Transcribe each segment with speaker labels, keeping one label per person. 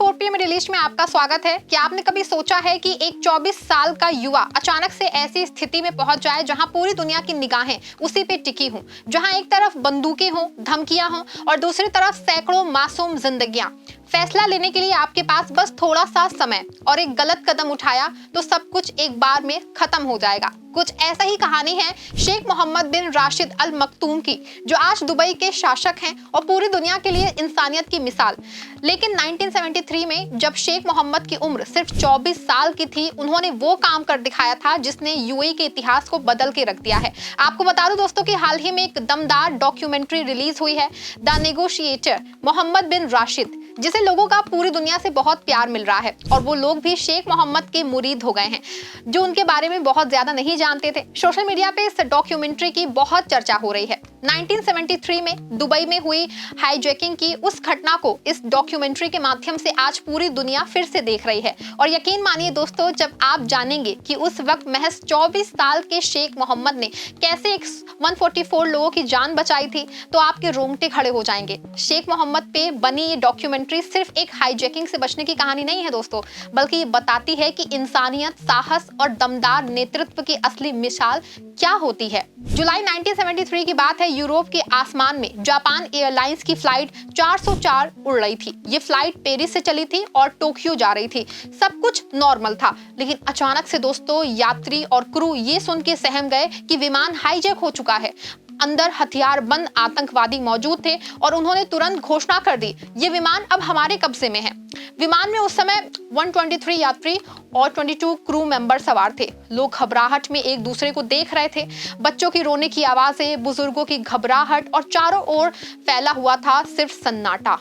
Speaker 1: 4 PM release में आपका स्वागत है। क्या आपने कभी सोचा है कि एक 24 साल का युवा अचानक से ऐसी स्थिति में पहुंच जाए जहां पूरी दुनिया की निगाहें उसी पे टिकी हों, जहां एक तरफ बंदूकें हों, धमकियां हों और दूसरी तरफ सैकड़ों मासूम जिंदगियां। फैसला लेने के लिए आपके पास बस थोड़ा सा समय और एक गलत कदम उठाया तो सब कुछ एक बार में खत्म हो जाएगा। कुछ ऐसा ही कहानी है शेख मोहम्मद बिन राशिद अल मखतूम की, जो आज दुबई के शासक हैं और पूरी दुनिया के लिए इंसानियत की मिसाल। लेकिन 1973 में जब शेख मोहम्मद की उम्र सिर्फ 24 साल की थी, उन्होंने वो काम कर दिखाया था जिसने यूएई के इतिहास को बदल के रख दिया है। आपको बता दूं दोस्तों कि हाल ही में एक दमदार डॉक्यूमेंट्री रिलीज हुई है, द नेगोशिएटर मोहम्मद बिन राशिद, जिसे लोगों का पूरी दुनिया से बहुत प्यार मिल रहा है और वो लोग भी शेख मोहम्मद के मुरीद हो गए हैं जो उनके बारे में बहुत ज्यादा नहीं जानते थे। सोशल मीडिया पे इस डॉक्यूमेंट्री की बहुत चर्चा हो रही है। 1973 में दुबई में हुई हाईजैकिंग की उस घटना को इस डॉक्यूमेंट्री के माध्यम से आज पूरी दुनिया फिर से देख रही है। और यकीन मानिए दोस्तों, जब आप जानेंगे कि उस वक्त महज 24 साल के शेख मोहम्मद ने कैसे 144 लोगों की जान बचाई थी, तो आपके रोंगटे खड़े हो जाएंगे। शेख मोहम्मद पे बनी ये डॉक्यूमेंट्री सिर्फ एक हाईजैकिंग से बचने की कहानी नहीं है दोस्तों, बल्कि ये बताती है कि इंसानियत, साहस और दमदार नेतृत्व की असली मिसाल क्या होती है। जुलाई 1973 की बात है। यूरोप के आसमान में जापान एयरलाइंस की फ्लाइट 404 उड़ रही थी। ये फ्लाइट पेरिस से चली थी और टोक्यो जा रही थी। सब कुछ नॉर्मल था, लेकिन अचानक से दोस्तों यात्री और क्रू ये सुन के सहम गए कि विमान हाईजैक हो चुका है। अंदर हथियारबंद आतंकवादी मौजूद थे और उन्होंने तुरंत घोषणा कर दी, ये विमान अब हमारे कब्जे में है। विमान में उस समय 123 यात्री और 22 क्रू मेंबर सवार थे। लोग घबराहट में एक दूसरे को देख रहे थे। बच्चों की रोने की आवाजें, बुजुर्गों की घबराहट और चारों ओर फैला हुआ था सिर्फ सन्नाटा।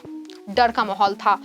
Speaker 1: डर का माहौल था।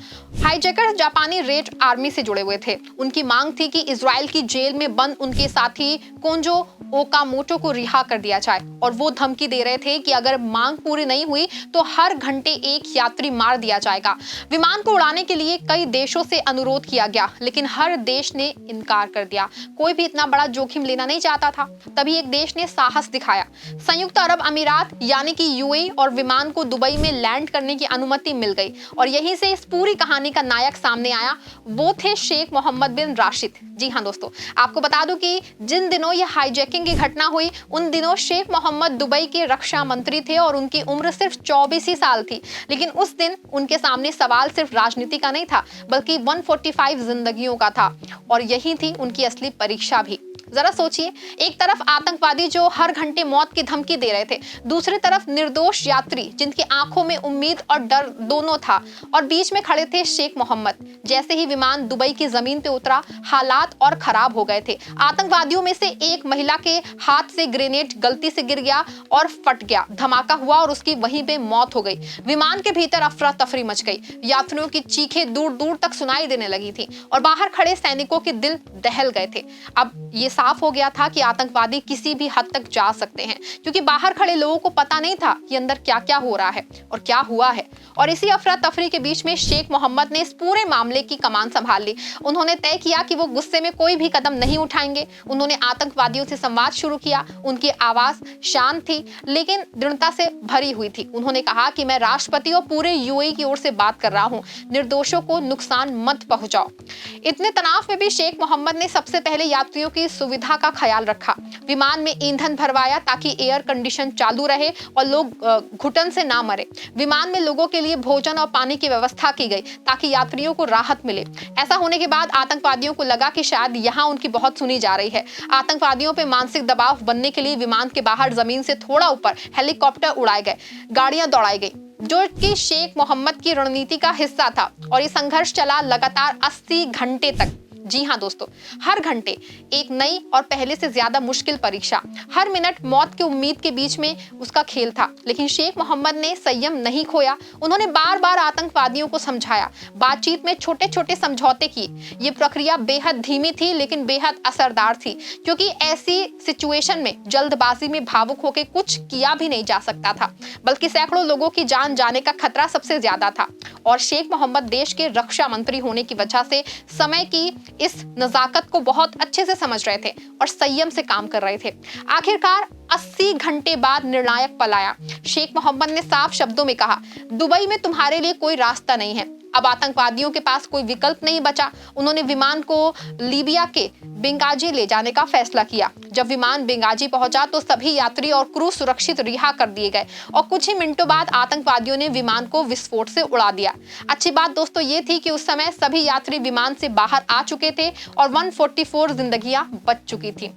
Speaker 1: हाईजैकर्स जापानी रेड आर्मी से जुड़े हुए थे। उनकी मांग थी कि इजराइल की जेल में बंद उनके साथी कोंजो ओकामोटो को रिहा कर दिया जाए और वो धमकी दे रहे थे कि अगर मांग पूरी नहीं हुई तो हर घंटे एक यात्री मार दिया जाएगा। विमान को उड़ाने के लिए कई देशों से अनुरोध किया गया, लेकिन हर देश ने इनकार कर दिया। कोई भी इतना बड़ा जोखिम लेना नहीं चाहता था। तभी एक देश ने साहस दिखाया, संयुक्त अरब अमीरात यानी कि यूएई, और विमान को दुबई में लैंड करने की अनुमति मिल गई। और यहीं से इस पूरी कहानी का नायक सामने आया। वो थे शेख मोहम्मद बिन राशिद। जी हाँ दोस्तों, आपको बता दूं कि जिन दिनों ये हाईजैकिंग की घटना हुई, उन दिनों शेख मोहम्मद दुबई के रक्षा मंत्री थे और उनकी उम्र सिर्फ 24 ही साल थी। लेकिन उस दिन उनके सामने सवाल सिर्फ राजनीति का नहीं था, बल्कि 145 जिंदगियों का था। और यही थी उनकी असली परीक्षा भी। जरा सोचिए, एक तरफ आतंकवादी जो हर घंटे मौत की धमकी दे रहे थे, दूसरी तरफ निर्दोष यात्री जिनकी आंखों में उम्मीद और डर दोनों था, और बीच में खड़े थे शेख मोहम्मद। जैसे ही विमान दुबई की जमीन पे उतरा, हालात और खराब हो गए थे। आतंकवादियों में से एक महिला के हाथ से ग्रेनेड गलती से गिर गया और फट गया। धमाका हुआ और उसकी वहीं पे मौत हो गई। विमान के भीतर अफरा तफरी मच गई। यात्रियों की चीखें दूर दूर तक सुनाई देने लगी थी और बाहर खड़े सैनिकों के दिल दहल गए थे। अब ये साफ हो गया था कि आतंकवादी किसी भी हद तक जा सकते हैं, क्योंकि बाहर खड़े लोगों को पता नहीं था कि अंदर क्या क्या हो रहा है और क्या हुआ है। और इसी अफरा तफरी के बीच में शेख मोहम्मद ने इस पूरे मामले की कमान संभाल ली। उन्होंने तय किया कि वो गुस्से में कोई भी कदम नहीं उठाएंगे। उन्होंने आतंकवादियों से संवाद शुरू किया। उनकी आवाज शांत थी लेकिन दृढ़ता से भरी हुई थी। उन्होंने कहा कि मैं राष्ट्रपति और पूरे यूएई की ओर से बात कर रहा हूं, निर्दोषों को नुकसान मत पहुंचाओ। इतने तनाव में भी शेख मोहम्मद ने सबसे पहले यात्रियों की सुविधा का ख्याल रखा। विमान में ईंधन भरवाया ताकि एयर कंडीशन चालू रहे और लोग घुटन से ना मरे। विमान में लोगों के लिए भोजन और पानी की व्यवस्था की गई ताकि यात्रियों को राहत मिले। ऐसा होने के बाद आतंकवादियों को लगा कि शायद यहाँ उनकी बहुत सुनी जा रही है। आतंकवादियों पे मानसिक दबाव बनने के लिए विमान के बाहर जमीन से थोड़ा ऊपर हेलीकॉप्टर उड़ाए गए, गाड़ियां दौड़ाई गई, जो कि शेख मोहम्मद की रणनीति का हिस्सा था। और ये संघर्ष चला लगातार 80 घंटे तक। जी हाँ दोस्तों, हर घंटे एक नई और पहले से ज्यादा मुश्किल परीक्षा। हर मिनट मौत की उम्मीद के बीच में उसका खेल था। लेकिन शेख मोहम्मद ने संयम नहीं खोया। उन्होंने बार बार आतंकवादियों को समझाया, बातचीत में छोटे छोटे समझौते किए। ये प्रक्रिया बेहद धीमी थी लेकिन बेहद असरदार थी, क्योंकि ऐसी सिचुएशन में जल्दबाजी में भावुक होकर कुछ किया भी नहीं जा सकता था, बल्कि सैकड़ों लोगों की जान जाने का खतरा सबसे ज्यादा था। और शेख मोहम्मद देश के रक्षा मंत्री होने की वजह से समय की इस नजाकत को बहुत अच्छे से समझ रहे थे और संयम से काम कर रहे थे। आखिरकार 80 घंटे बाद निर्णायक पल आया। शेख मोहम्मद ने साफ शब्दों में कहा, दुबई में तुम्हारे लिए कोई रास्ता नहीं है। अब आतंकवादियों के पास कोई विकल्प नहीं बचा। उन्होंने विमान को लीबिया के बेंगाजी ले जाने का फैसला किया। जब विमान बेंगाजी पहुंचा तो सभी यात्री और क्रू सुरक्षित रिहा कर दिए गए और कुछ ही मिनटों बाद आतंकवादियों ने विमान को विस्फोट से उड़ा दिया। अच्छी बात दोस्तों ये थी कि उस समय सभी यात्री विमान से बाहर आ चुके थे और 144 जिंदगियां बच चुकी थी।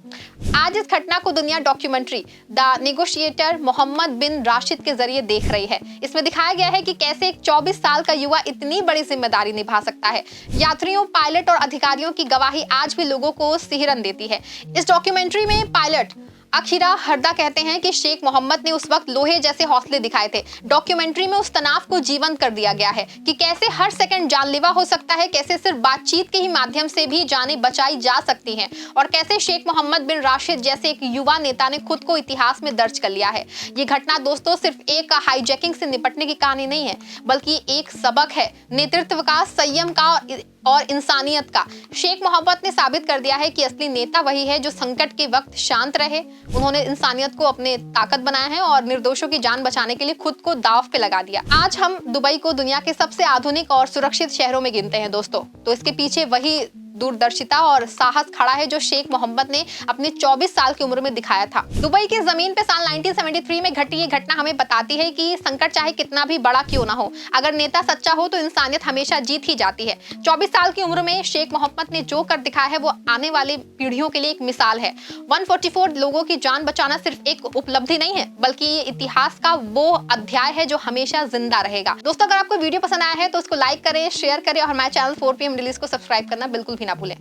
Speaker 1: आज इस घटना को दुनिया डॉक्यूमेंट्री द नेगोशिएटर मोहम्मद बिन राशिद के जरिए देख रही है। इसमें दिखाया गया है कि कैसे एक 24 साल का युवा इतनी बड़ी जिम्मेदारी निभा सकता है। यात्रियों, पायलट और अधिकारियों की गवाही आज भी लोगों को सिहरन देती है। इस डॉक्यूमेंट्री में पायलट अखीरा हरदा कहते हैं कि शेख मोहम्मद ने उस वक्त लोहे जैसे हौसले दिखाए थे। डॉक्यूमेंट्री में उस तनाव को जीवंत कर दिया गया है कि कैसे हर सेकंड जानलेवा हो सकता है, कैसे सिर्फ बातचीत के ही माध्यम से भी जानें बचाई जा सकती हैं और कैसे शेख मोहम्मद बिन राशिद जैसे एक युवा नेता ने खुद को इतिहास में दर्ज कर लिया है। ये घटना दोस्तों सिर्फ एक हाईजैकिंग से निपटने की कहानी नहीं है, बल्कि एक सबक है नेतृत्व का, संयम का और इंसानियत का। शेख मोहम्मद ने साबित कर दिया है कि असली नेता वही है जो संकट के वक्त शांत रहे। उन्होंने इंसानियत को अपने ताकत बनाया है और निर्दोषों की जान बचाने के लिए खुद को दांव पे लगा दिया। आज हम दुबई को दुनिया के सबसे आधुनिक और सुरक्षित शहरों में गिनते हैं दोस्तों, तो इसके पीछे वही दूरदर्शिता और साहस खड़ा है जो शेख मोहम्मद ने अपने 24 साल की उम्र में दिखाया था। दुबई की जमीन पे साल 1973 में घटी ये घटना हमें बताती है कि संकट चाहे कितना भी बड़ा क्यों ना हो, अगर नेता सच्चा हो तो इंसानियत हमेशा जीत ही जाती है। 24 साल की उम्र में शेख मोहम्मद ने जो कर दिखाया है वो आने वाली पीढ़ियों के लिए एक मिसाल है। 144 लोगों की जान बचाना सिर्फ एक उपलब्धि नहीं है, बल्कि ये इतिहास का वो अध्याय है जो हमेशा जिंदा रहेगा। दोस्तों अगर आपको वीडियो पसंद आया है तो उसको लाइक करें, शेयर करें और हमारे चैनल 4PM रिलीज को सब्सक्राइब करना बिल्कुल भी ना भूलें।